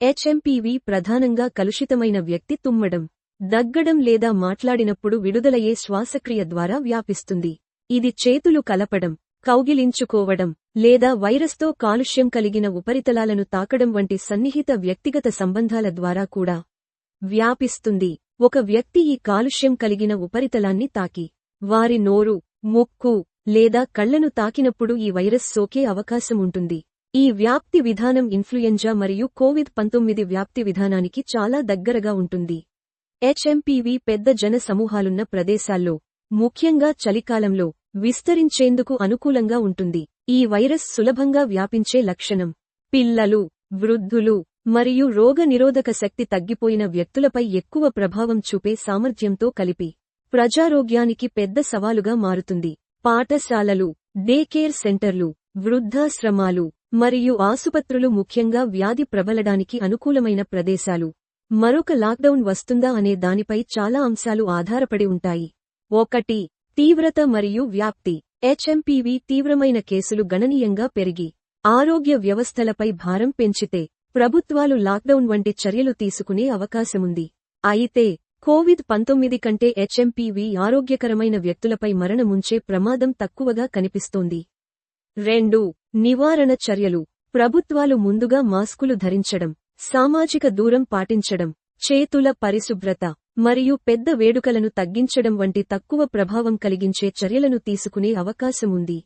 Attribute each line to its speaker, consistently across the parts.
Speaker 1: HMPV ప్రధానంగా కలుషితమైన వ్యక్తి తుమ్మడం, దగ్గడం లేదా మాట్లాడినప్పుడు విడుదలయ్యే శ్వాసక్రియ ద్వారా వ్యాపిస్తుంది. ఇది చేతులు కలపడం, కౌగిలించుకోవడం, లేదా వైరస్తో కాలుష్యం కలిగిన ఉపరితలాలను తాకడం వంటి సన్నిహిత వ్యక్తిగత సంబంధాల ద్వారా కూడా వ్యాపిస్తుంది. ఒక వ్యక్తి ఈ కాలుష్యం కలిగిన ఉపరితలాన్ని తాకి, వారి నోరు, ముక్కు లేదా కళ్లను తాకినప్పుడు ఈ వైరస్ సోకే అవకాశం ఉంటుంది. ఈ వ్యాప్తి విధానం ఇన్ఫ్లుయెంజా మరియు కోవిడ్-19 వ్యాప్తి విధానానికి చాలా దగ్గరగా ఉంటుంది. హెచ్ఎంపీవీ పెద్ద జన సమూహాలున్న ప్రదేశాల్లో, ముఖ్యంగా చలికాలంలో, విస్తరించేందుకు అనుకూలంగా ఉంటుంది. ఈ వైరస్ సులభంగా వ్యాపించే లక్షణం పిల్లలు, వృద్ధులు మరియు రోగనిరోధక శక్తి తగ్గిపోయిన వ్యక్తులపై ఎక్కువ ప్రభావం చూపే సామర్థ్యంతో కలిపి ప్రజారోగ్యానికి పెద్ద సవాలుగా మారుతుంది. పాఠశాలలు, డే కేర్ సెంటర్లు, వృద్ధాశ్రమాలు మరియు ఆసుపత్రులు ముఖ్యంగా వ్యాధి ప్రబలడానికి అనుకూలమైన ప్రదేశాలు. మరొక లాక్డౌన్ వస్తుందా అనే దానిపై చాలా అంశాలు ఆధారపడి ఉంటాయి. 1. తీవ్రత మరియు వ్యాప్తి. హెచ్ఎంపీవీ తీవ్రమైన కేసులు గణనీయంగా పెరిగి ఆరోగ్య వ్యవస్థలపై భారం పెంచితే ప్రభుత్వాలు లాక్డౌన్ వంటి చర్యలు తీసుకునే అవకాశముంది. అయితే కోవిడ్-19 కంటే హెచ్ఎంపీవీ ఆరోగ్యకరమైన వ్యక్తులపై మరణముంచే ప్రమాదం తక్కువగా కనిపిస్తోంది. 2. నివారణ చర్యలు. ప్రభుత్వాలు ముందుగా మాస్కులు ధరించడం, సామాజిక దూరం పాటించడం, చేతుల పరిశుభ్రత మరియు పెద్ద వేడుకలను తగ్గించడం వంటి తక్కువ ప్రభావం కలిగించే చర్యలను తీసుకునే అవకాశముంది.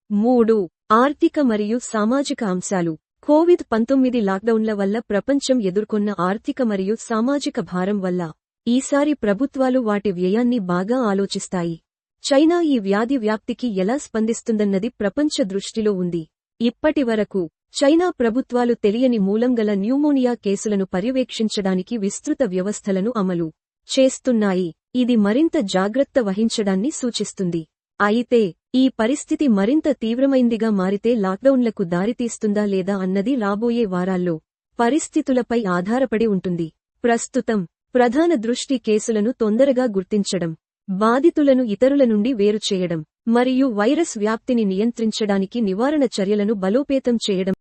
Speaker 1: 3. ఆర్థిక మరియు సామాజిక అంశాలు. కోవిడ్-19 లాక్డౌన్ల వల్ల ప్రపంచం ఎదుర్కొన్న ఆర్థిక మరియు సామాజిక భారం వల్ల ఈసారి ప్రభుత్వాలు వాటి వ్యయాన్ని బాగా ఆలోచిస్తాయి. చైనా ఈ వ్యాధి వ్యాప్తికి ఎలా స్పందిస్తుందన్నది ప్రపంచ దృష్టిలో ఉంది. ఇప్పటివరకు చైనా ప్రభుత్వాలు తెలియని మూలంగల న్యూమోనియా కేసులను పర్యవేక్షించడానికి విస్తృత వ్యవస్థలను అమలు చేస్తున్నాయి. ఇది మరింత జాగ్రత్త వహించడాన్ని సూచిస్తుంది. అయితే ఈ పరిస్థితి మరింత తీవ్రమైందిగా మారితే లాక్డౌన్లకు దారితీస్తుందా లేదా అన్నది రాబోయే వారాల్లో పరిస్థితులపై ఆధారపడి ఉంటుంది. ప్రస్తుతం ప్రధాన దృష్టి కేసులను తొందరగా గుర్తించడం, బాధితులను ఇతరుల నుండి వేరుచేయడం మరియు వైరస్ వ్యాప్తిని నియంత్రించడానికి నివారణ చర్యలను బలోపేతం చేయడం.